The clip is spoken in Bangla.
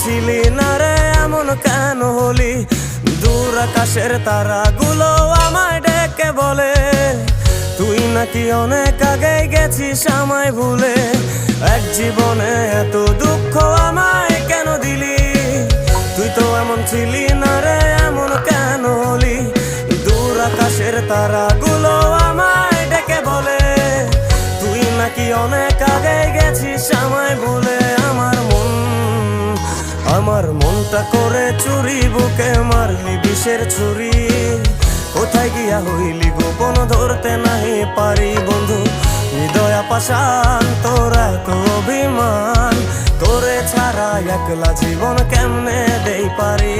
ছিলি না রে এমন কেন হলি? দূর আকাশের তারাগুলো আমায় ডেকে বলে তুই নাকি অনেক আগে গেছিস আমায় ভুলে। এক জীবনে এত দুঃখ আমায় কেন দিলি? তুই তো এমন ছিলি না রে এমন কেন হলি? দূর আকাশের তারাগুলো আমায় ডেকে বলে তুই নাকি অনেক আগে গেছিস আমায় ভুলে। আমার মনটা করে চুরি, বুকে মারলি বিষের ছুরি। কোথায় গিয়া হইলি গোপন ধরতে নাহি পারি বন্ধু। হৃদয় পাষাণ তোর এত অভিমান, তোরে ছাড়া একলা জীবন কেমনে দেই পারি।